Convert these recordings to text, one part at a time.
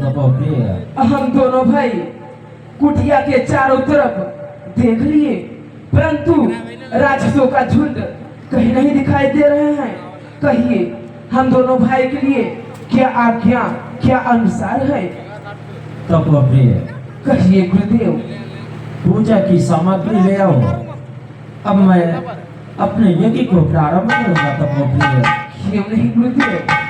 तपो प्रिय? हम दोनों भाई कुटिया के चारों तरफ देख लिए, परंतु राक्षसों का झुंड कहीं नहीं दिखाई दे रहे हैं। कहिए हम दोनों भाई के लिए क्या आज्ञा, क्या अनुसार है? तपो प्रिय, कहिए गुरुदेव। पूजा की सामग्री ले आओ। अब मैं अपने यज्ञ को प्रारंभ करूंगा तपो प्रिय। क्यों नहीं गुरुदेव?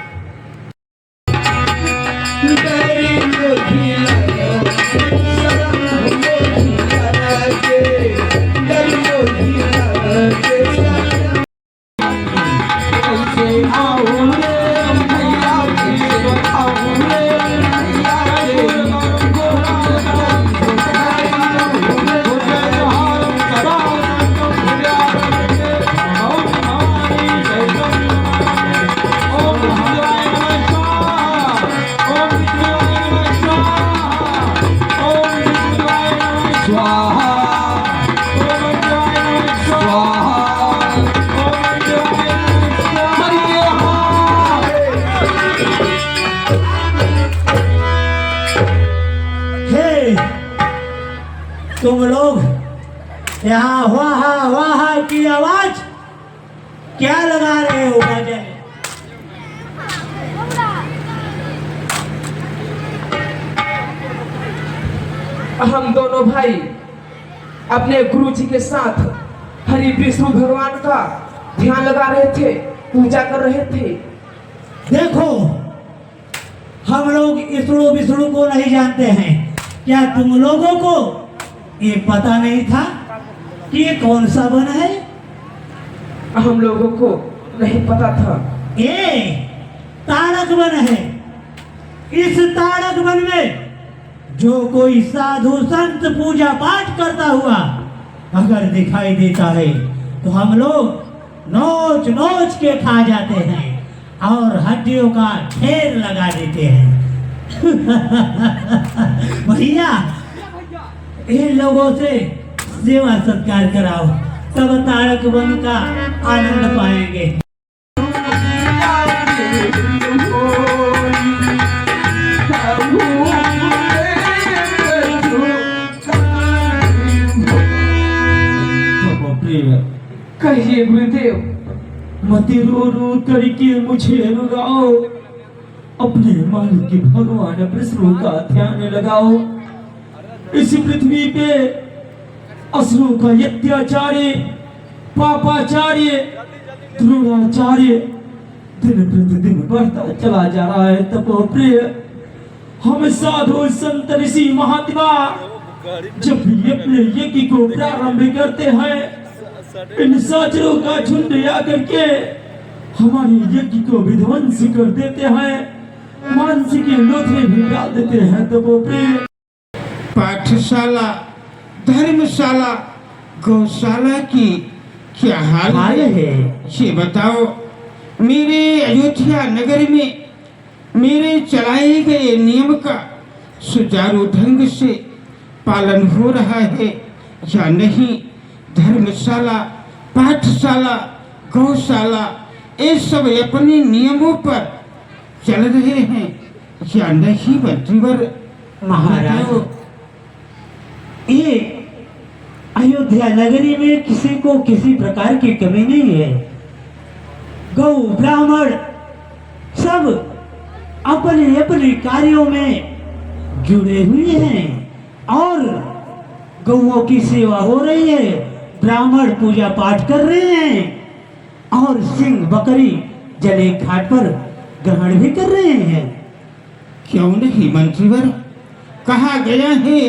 तुम लोग यहाँ वाहा वाहा की आवाज क्या लगा रहे हो? बजे हम दोनों भाई अपने गुरु जी के साथ हरि विष्णु भगवान का ध्यान लगा रहे थे, पूजा कर रहे थे। देखो, हम लोग विष्णु विष्णु को नहीं जानते हैं। क्या तुम लोगों को ये पता नहीं था कि ये कौन सा वन है? हम लोगों को नहीं पता था। ये ताड़क वन है। इस ताड़क वन में जो कोई साधु संत पूजा पाठ करता हुआ अगर दिखाई देता है तो हम लोग नोच नोच के खा जाते हैं और हड्डियों का ढेर लगा देते हैं। भैया, इन लोगों से सेवा सत्कार कराओ, तब तारक वन का आनंद पाएंगे। कहिए गुरुदेव। मति रो रो करके मुझे रुलाओ, अपने मालिक के भगवान विष्णु का ध्यान लगाओ। इस पृथ्वी पे असुरों का अत्याचार्य, पापाचार्य, द्रोणाचार्य दिन प्रतिदिन बढ़ता चला जा रहा है। तपो प्रिय, हम साधु संत ऋषि महात्मा जब भी अपने यज्ञ को प्रारंभ करते हैं, इन साचरों का झुंड आकर के हमारे यज्ञ को विध्वंस कर देते हैं, मानसी के लोथरे भी डाल देते हैं। तपो प्रिय, पाठशाला, धर्मशाला, गौशाला की क्या हाल है ये बताओ। मेरे अयोध्या नगर में मेरे चलाए गए नियम का सुचारू ढंग से पालन हो रहा है या नहीं? धर्मशाला, पाठशाला, गौशाला ये सब अपने नियमों पर चल रहे हैं या नहीं? मंत्रीवर महाराज, ये अयोध्या नगरी में किसी को किसी प्रकार की कमी नहीं है। गौ ब्राह्मण सब अपने अपने कार्यों में जुड़े हुए हैं और गौओं की सेवा हो रही है, ब्राह्मण पूजा पाठ कर रहे हैं और सिंह बकरी जले घाट पर ग्रहण भी कर रहे हैं। क्यों नहीं मंत्रीवर? कहा गया है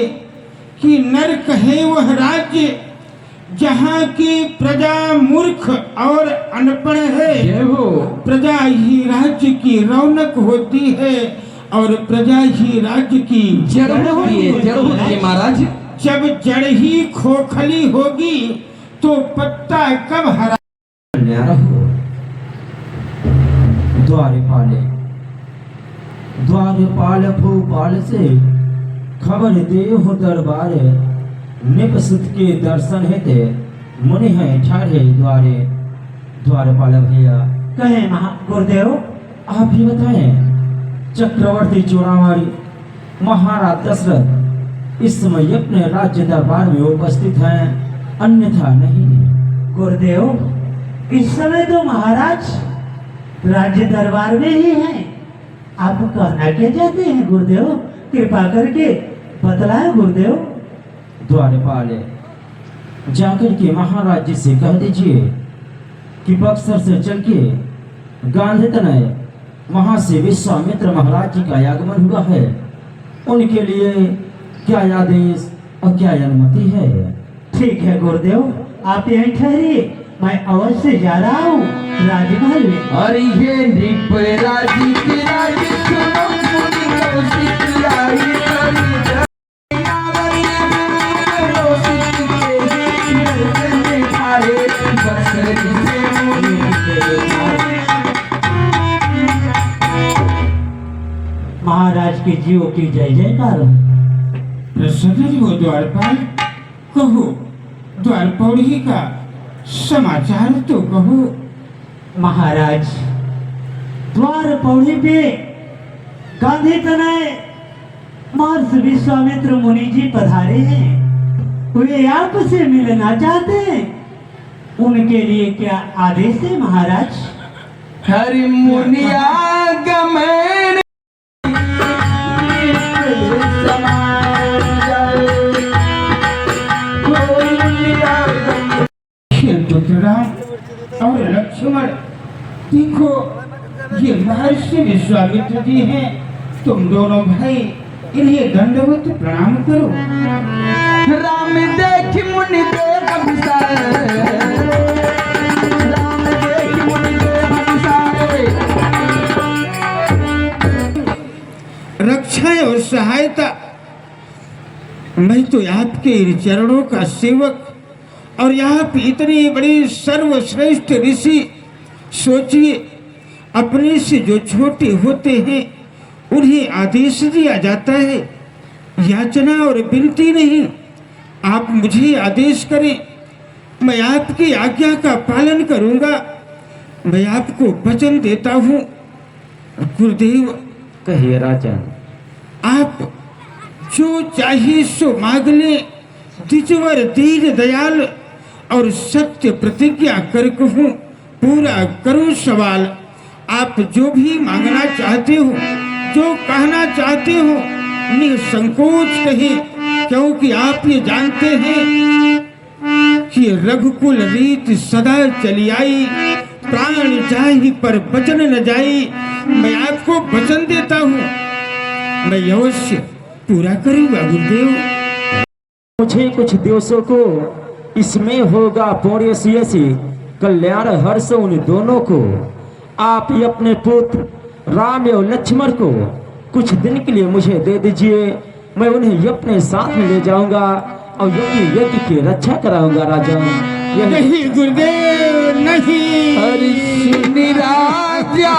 कि नरक है वह राज्य जहाँ की प्रजा मूर्ख और अनपढ़ है। प्रजा ही राज्य की रौनक होती है और प्रजा ही राज्य की जड़ होती है महाराज। जब जड़ ही खोखली होगी तो पत्ता कब हरा? द्वारपाल भूपाल से खबर दे हो दरबारे, निपसुत के दर्शन हेते मुनि हैं ठाढ़े द्वारे। द्वारपाल भैया कहे गुरुदेव, आप ही बताएं, चक्रवर्ती चोरामारी महाराज दशरथ इस समय अपने राज्य दरबार में उपस्थित हैं, अन्यथा नहीं। गुरुदेव, इस समय तो महाराज राज्य दरबार में ही हैं। आप कहना क्या चाहते हैं गुरुदेव? कृपा करके बतलाए गुरुदेव। द्वारपाल, जाकर के महाराज जी से कह दीजिए कि बक्सर से चल के गांधी तनय वहां से विश्वामित्र महाराज जी का आगमन हुआ है। उनके लिए क्या आदेश और क्या अनुमति है? ठीक है गुरुदेव, आप यहीं ठहरिए, मैं अवश्य जा रहा हूँ राजमहल में। और ये नृप राजी की राजी सुनो, मुनि कौशिक आई करी कौशिक के ही नरकंडे खाए, बसरी से मुनि के खाए। महाराज के जीव की जय जयकार हो। प्रसन्न हो द्वारपाल, कहो द्वारपौड़ी का समाचार तो कहो। महाराज, द्वार पौड़ी पे गांधी तनय महर्षि विश्वामित्र मुनि जी पधारे हैं। वे आपसे मिलना चाहते हैं। उनके लिए क्या आदेश है महाराज? हरि मुनिया गमन और लक्ष्मण, देखो ये महर्षि विश्वामित्र जी हैं। तुम दोनों भाई इन्हें दंडवत प्रणाम करो। राम देख मुनि देव अभिसार, राम देख मुनि देव अभिसार। रक्षा और सहायता, मैं तो आपके चरणों का सेवक और आप इतनी बड़ी सर्वश्रेष्ठ ऋषि। सोचिए, अपने से जो छोटे होते हैं उन्हें आदेश दिया जाता है, याचना और विनती नहीं। आप मुझे आदेश करें, मैं आपकी आज्ञा का पालन करूंगा। मैं आपको वचन देता हूँ। गुरुदेव, कहिए राजा। आप जो चाहिए सो मांग लें। द्विजवर दीन दयाल और सत्य प्रतिज्ञा कर कहूँ, पूरा करूँ सवाल। आप जो भी मांगना चाहते हो, जो कहना चाहते हो, निसंकोच कहें, क्योंकि आप ये जानते हैं कि रघुकुल रीत सदा चली आई, प्राण जाहि पर वचन न जाई। मैं आपको वचन देता हूँ, मैं अवश्य पूरा करूँगा गुरुदेव। मुझे कुछ दिवसों को इसमें होगा पुण्य सियसी कल्याण हर्ष उन दोनों को। आप ही अपने पुत्र राम और लक्ष्मण को कुछ दिन के लिए मुझे दे दीजिए। मैं उन्हें अपने साथ में ले जाऊंगा और यज्ञ की रक्षा कराऊंगा राजा। नहीं गुरुदेव, नहीं। हरि राजा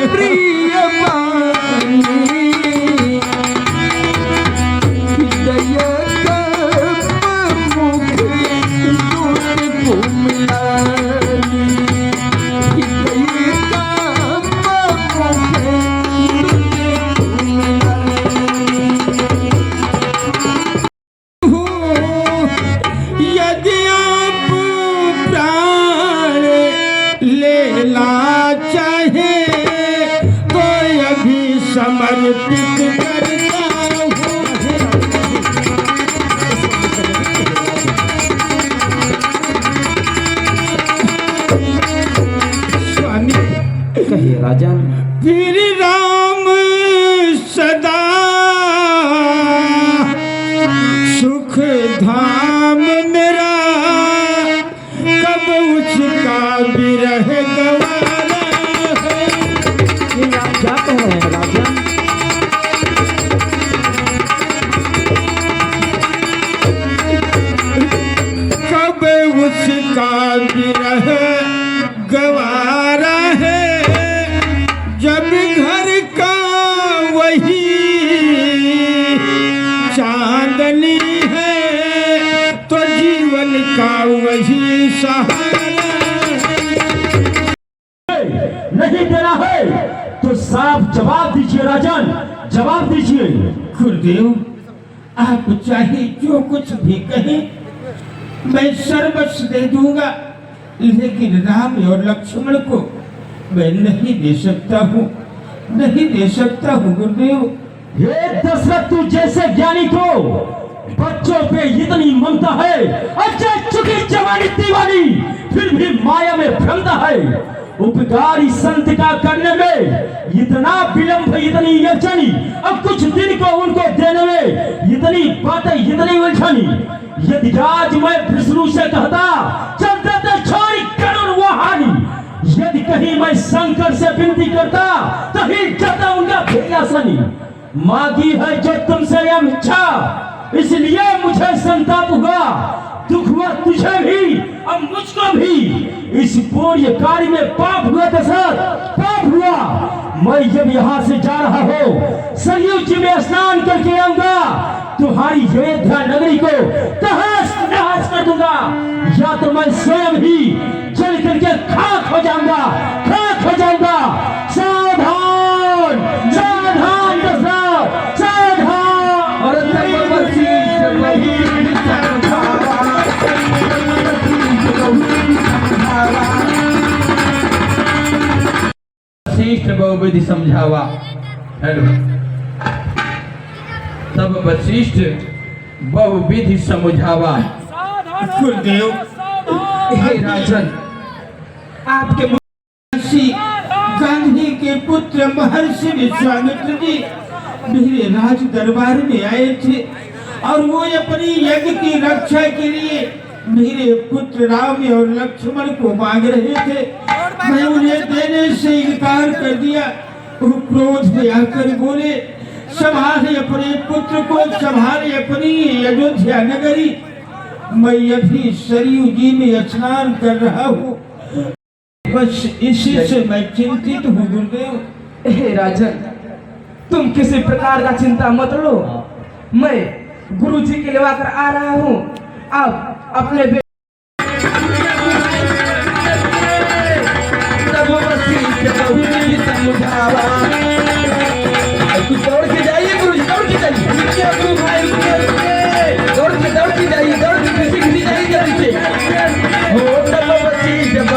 प्रिय समर्पित करता हूँ। स्वामी, कहिए राजा। फिर राम सदा सुख धाम मेरा, कब उसका विरह गवारा है। ये आप क्या कह रहे हैं राजा? कब उसका विरह गवारा है, जब घर का वही चांदनी है, तो जीवन का वही सहारा। नहीं देना है तो साफ जवाब दीजिए राजन, जवाब दीजिए। गुरुदेव, आप चाहे जो कुछ भी कहें, मैं सर्वस्व दे दूंगा, लेकिन राम और लक्ष्मण को मैं नहीं दे सकता हूँ, नहीं दे सकता हूँ गुरुदेव। हे दशरथ, तू जैसे ज्ञानी को बच्चों पे इतनी ममता है, अच्छा चुकी जवानी दीवानी, फिर भी माया में भ्रमता है। उपकारी संत का करने में इतना विलंब, इतनी अड़चनी, अब कुछ दिन को उनको देने में इतनी बातें, इतनी उलझनी। यदि आज मैं विष्णु से कहता चलते थे छोड़ी करुण वो हानि, यदि कहीं मैं शंकर से विनती करता तो हिल जाता उनका भेजा शनि। मांगी है जो तुमसे यह इच्छा, इसलिए मुझे संताप हुआ, दुख हुआ तुझे भी और मुझको भी। इस पुण्य कार्य में पाप हुआ दशरथ, पाप हुआ। मैं जब यहाँ से जा रहा हूँ सरयू जी में स्नान करके आऊंगा, तुम्हारी अयोध्या नगरी को तहस नहस कर दूंगा, या तो मैं स्वयं ही जल करके खाक हो जाऊंगा, खाक हो जाऊंगा। सावधान, सावधान दशरथ, सावधान। और वशिष्ठ बहुविधि समझावा। हेलो, तब वशिष्ठ बहुविधि समझावा। गुरुदेव, हे राजन, आपके महर्षि गांधी के पुत्र महर्षि विश्वामित्र जी मेरे राज दरबार में आए थे और वो अपनी यज्ञ की रक्षा के लिए मेरे पुत्र राम और लक्ष्मण को मांग रहे थे। मैं उन्हें देने से इनकार कर दिया। वो क्रोध में आकर बोले, संभाले अपने पुत्र को, संभाले अपनी अयोध्या नगरी। मैं अभी सरयू जी में स्नान कर रहा हूँ, बस इसी से मैं चिंतित हूँ गुरुदेव। हे राजन, तुम किसी प्रकार का चिंता मत लो, मैं गुरु जी के लिए आकर आ रहा हूँ। अब अपने दौड़ के जाइए गुरु जी, दौड़ के जाइए गुरु भाई, दौड़ के जाइए, दौड़ के किसी जाइए जल्दी से। हो तब बसी जब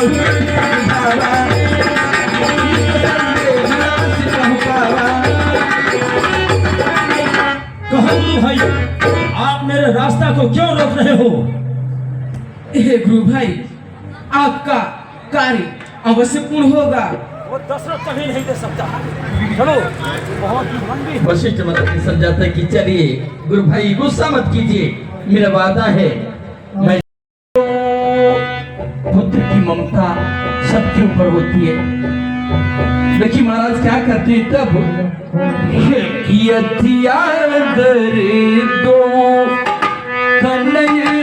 कहो भाई, आप मेरे रास्ता को क्यों रोक रहे हो? हे गुरु भाई, आपका कार्य अवश्य पूर्ण होगा। वो दशरथ कभी नहीं दे सकता। चलो, बहुत लंबी वशिष्ठ मतलब समझाता है कि चलिए गुरु भाई गुस्सा मत कीजिए, मेरा वादा है। मैं पुत्र की ममता सबके ऊपर होती है। देखिए महाराज क्या करते हैं तब, यथियार दर दो कन्हैया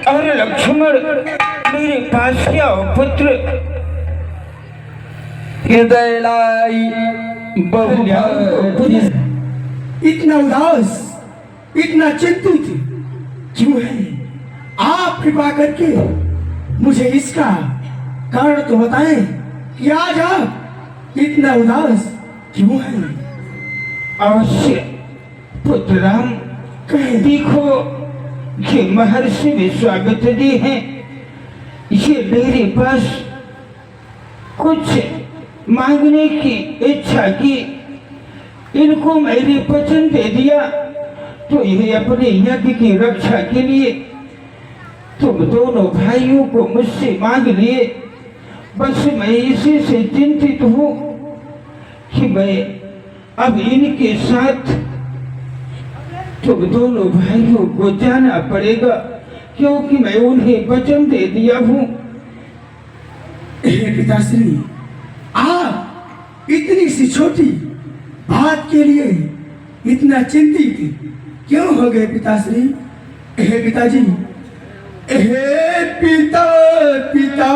और लक्ष्मण मेरे पास क्या हो पुत्र। हृदय लाई इतना उदास, इतना चिंतित क्यों है? आप कृपा करके मुझे इसका कारण तो बताएं कि आज आप इतना उदास क्यों हैं? अवश्य पुत्र राम, देखो ये महर्षि विश्वामित्र जी हैं, ये मेरे पास कुछ मांगने की इच्छा की, इनको मैंने वचन दे दिया तो ये अपने यज्ञ की रक्षा के लिए तुम दोनों भाइयों को मुझसे मांग लिए। बस मैं इसी से चिंतित हूँ कि मैं अब इनके साथ तुम दोनों भाइयों को जाना पड़ेगा, क्योंकि मैं उन्हें वचन दे दिया हूँ। हे पिताश्री, आप इतनी सी छोटी बात के लिए इतना चिंतित क्यों हो गए पिताश्री? हे पिताजी, हे पिता पिता,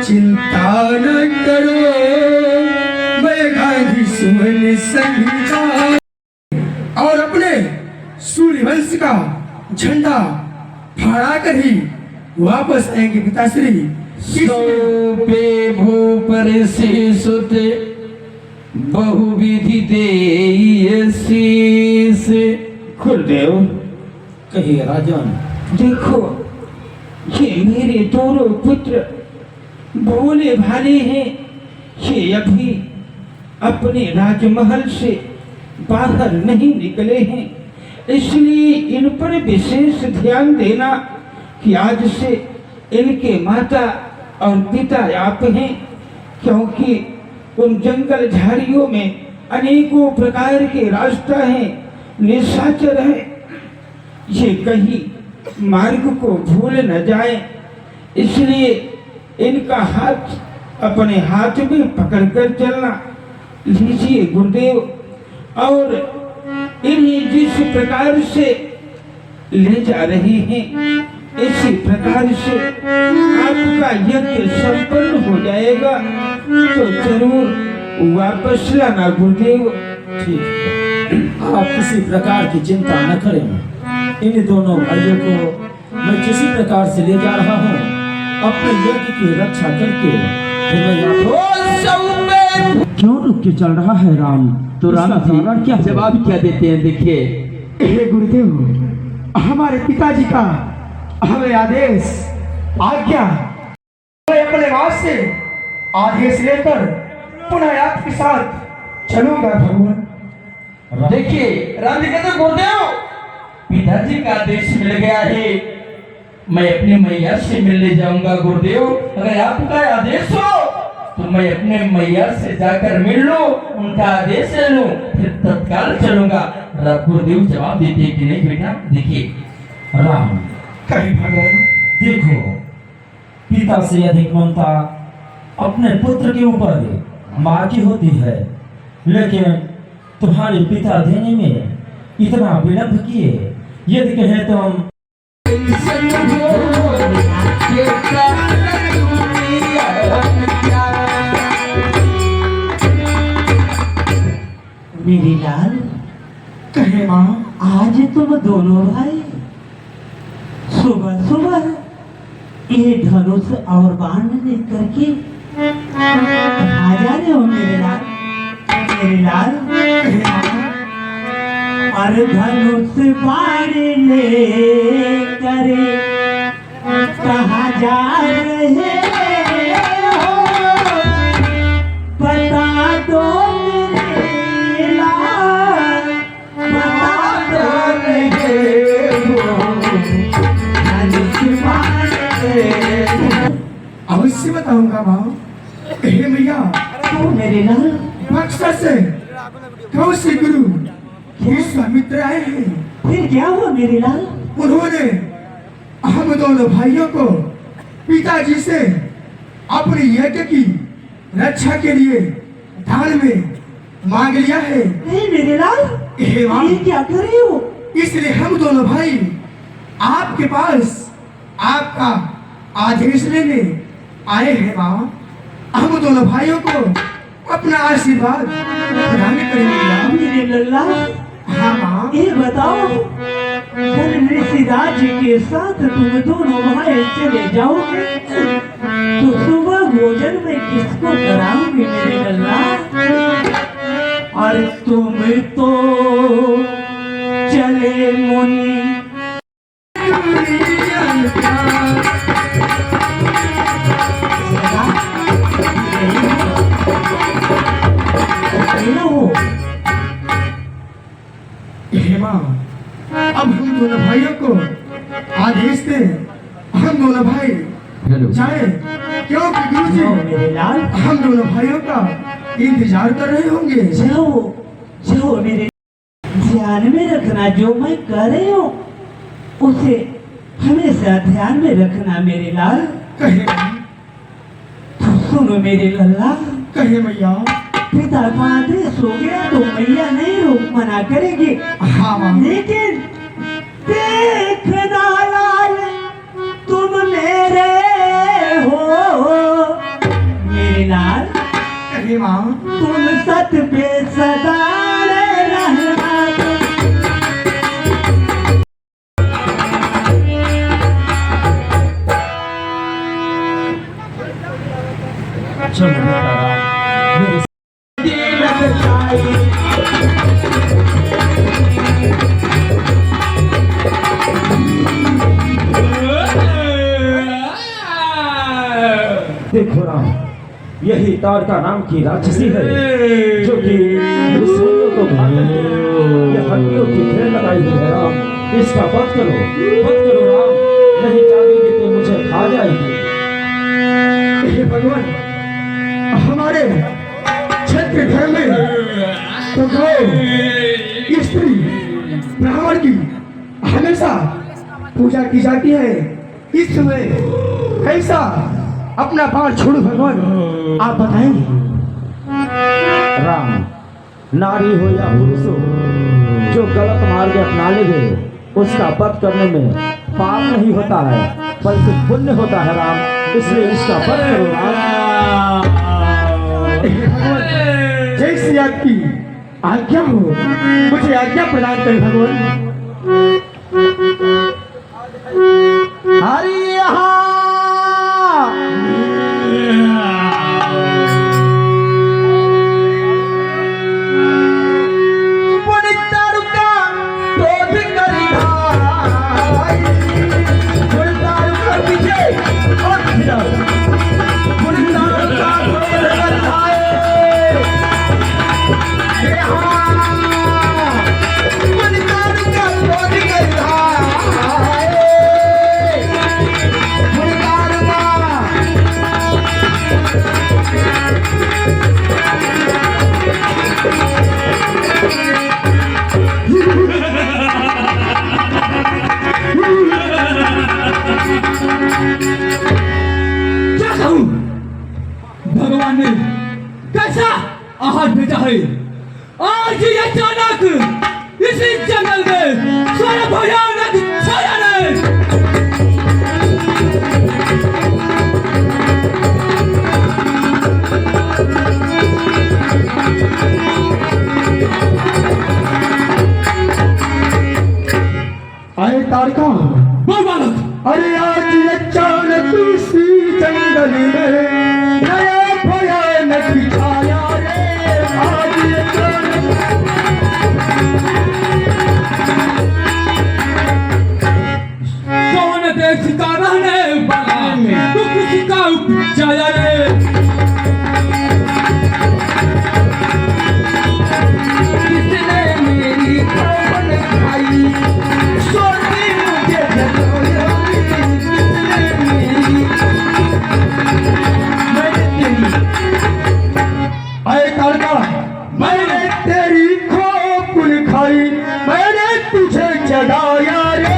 चिंता न करो, मैं गांधी सुमन संहिता और अपने सूर्यवंश का झंडा फहरा कर ही वापस आएंगे पिताश्री। सौंपे भूपर से सुत बहुविधि दे शीस। गुरुदेव कहिए राजन। देखो, ये मेरे दोनों पुत्र भोले भाले हैं। ये अभी अपने राजमहल से बाहर नहीं निकले हैं, इसलिए इन पर विशेष ध्यान देना कि आज से इनके माता और पिता आप हैं, क्योंकि उन जंगल झाड़ियों में अनेकों प्रकार के रास्ता हैं, निशाचर हैं। ये कहीं मार्ग को भूल न जाए, इसलिए इनका हाथ अपने हाथ में पकड़कर चलना। लीजिए गुरुदेव, और इन्हें जिस प्रकार से ले जा रही हैं, इसी प्रकार से आपका यज्ञ संपन्न हो जाएगा, तो जरूर वापस लाना गुरुदेव। ठीक है, आप किसी प्रकार की चिंता न करें। इन दोनों भाइयों को मैं किसी प्रकार से ले जा रहा हूँ, अपने यज्ञ की रक्षा करके फिर मैं यहाँ क्यों रुक के चल रहा है राम? तो राम इसका कारण क्या जी है? जवाब क्या देते हैं? देखिए, हे गुरुदेव, हमारे पिताजी का हमें आदेश, आज्ञा, मैं अपने वास से आदेश लेकर पुनः आपके साथ चलूंगा भगवान। देखिए राम जी कहते गुरुदेव, पिताजी का आदेश मिल गया है, मैं अपनी मैया से मिलने जाऊंगा गुरुदेव। अगर आपका आदेश हो तो मैं अपने मैया से जाकर मिल लूं, उनका आदेश ले लूं, फिर तत्काल चलूंगा। गुरुदेव जवाब देते हैं कि नहीं बेटा? देखिए राम कहीं भगवान, देखो, पिता से अधिक ममता अपने पुत्र के ऊपर माँ की होती है, लेकिन तुम्हारे पिता देने में इतना विलंब किए। यदि कहे तो हम मेरी लाल, कहे माँ, आज तुम दोनों भाई सुबह सुबह ये धनुष और बाण लेकर के कहाँ जा रहे हो मेरे लाल? मेरे लाल, कहे माँ, और धनुष बाण ले कर कहाँ जा रहे हो? बता दो मेरे लाल, बता दो मेरे धनुष बाण ले। अवश्य बताऊंगा माँ। हे मैया, तो मेरे लाल, बक्सर से कौशल गुरु विश्वामित्र आए हैं। फिर क्या हुआ मेरे लाल? उन्होंने हम दोनों भाइयों को पिताजी से अपने यज्ञ की रक्षा के लिए दान में मांग लिया है। हे मेरे लाल, हे माँ, ये क्या कर रहे हो? इसलिए हम दोनों भाई आपके पास आपका आदेश लेने आए हैं माँ। हम दोनों भाइयों को अपना आशीर्वाद प्रदान करेंगे। मेरे लल्ला, हाँ माँ, ये बताओ, कल ऋषिराज के साथ तुम दोनों भाई चले जाओगे तो सुबह भोजन में किसको कराओगे मेरे लल्ला? और तुम तो चले मुनि हे माँ, अब हम दोनों भाइयों को आदेश दे, हम दोनों भाई हेलो जाए, क्योंकि गुरु जी जाओ मेरे लाल, हम दोनों भाइयों का इंतजार कर रहे होंगे। जाओ जाओ मेरे। ध्यान में रखना, जो मैं कर रही हूँ उसे हमेशा ध्यान में रखना मेरे लाल। कहे तो सुनो मेरे लल्ला, कहे मैया, पिता का आदेश हो गया तो मैया नहीं रोक मना करेगी। हाँ माँ। लेकिन देखना लाल तुम मेरे हो, मेरे लाल अरे माँ, तुम सत पे सदा रहना। चलो बेटा राम, मेरे दिल लगाई। देखो राम, यही तारका नाम की राक्षसी है जो कि रसोइयों को भागने ये हड्डियों की ढेर लगाई हुई है राम। इसका वध करो राम, नहीं जागेगी तो मुझे खा जाएगी। हे भगवान, हमारे क्षेत्र धर्म में तो गौ स्त्री ब्राह्मण की हमेशा पूजा की जाती है। इस समय कैसा अपना बाण छोड़ो भगवान, आप बताएंगे। राम, नारी हो या पुरुष हो, जो गलत मार्ग अपना लेंगे उसका वध करने में पाप नहीं होता है बल्कि पुण्य होता है राम, इसलिए इसका वध करो राम। जैसी आपकी आज्ञा हो, मुझे आज्ञा प्रदान करें भगवान। हरि भगवान ने कैसा आहार भेजा है आज ये अचानक इसी जंगल में सारा भयानक छाया है। अरे तारका, बोल बालक, अरे आज अचानक इसी जंगल में नया भयानक छाया रे। आज अचानक कौन देश का रहने वाला तू किसी का उपजाया रे। किसने मेरी खबर खाई, सोनी मुझे जगाया रे। किसने मेरी अरे तारका, मैंने तेरी खोपड़ी खाई, मैंने तुझे जगाया रे।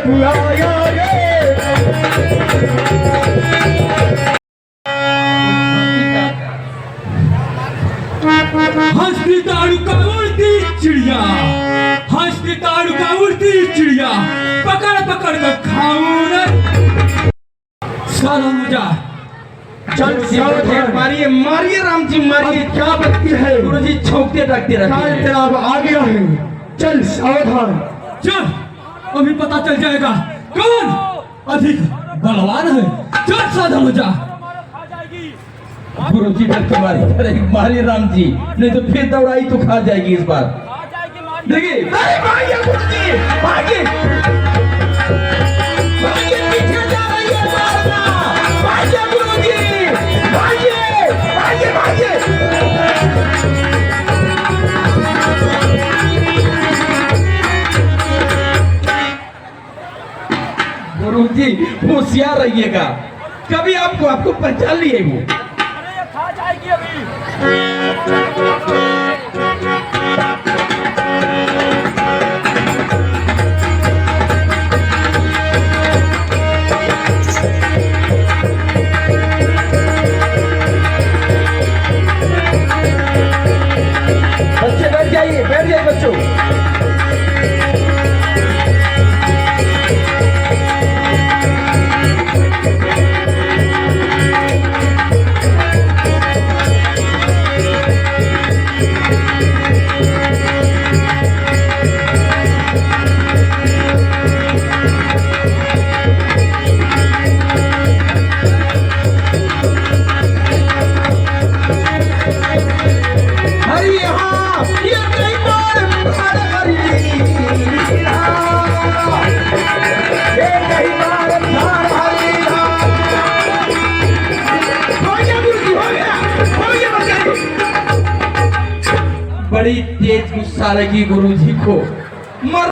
प्रभु आया हंसती ताड़ुका उड़ती चिड़िया, हंसती ताड़ुका उड़ती चिड़िया, पकड़ पकड़ कर खाऊं रे साला मुझा। चल सावधान। मारिए मारिए राम जी मारिए। अब क्या बकती है? गुरु जी छौकते रखते काल रहते हैं। तेरा अब आ गया है, चल सावधान। चल अभी पता चल जाएगा कौन अधिक बलवान है। चल साधा मुझा। गुरु जी डर के मारिए राम जी, नहीं तो फिर दौड़ाई तो खा जाएगी इस बार। देखिए अरे भागिए गुरु जी भागिए, भागिए पीछे जा रही है मारना, भागिए गुरु जी भागिए भागिए भागिए। गुरु जी होशियार रहिएगा, कभी आपको पहचान लिए वो। बच्चे बैठ जाइए बच्चों। हरी यहाँ ये कई बार भार हरी यहाँ, ये कई बार भार हरी यहाँ। हो गया गुरु जी, हो गया बच्चे। बड़ी तेज गुस्सा लगी गुरु जी को, मर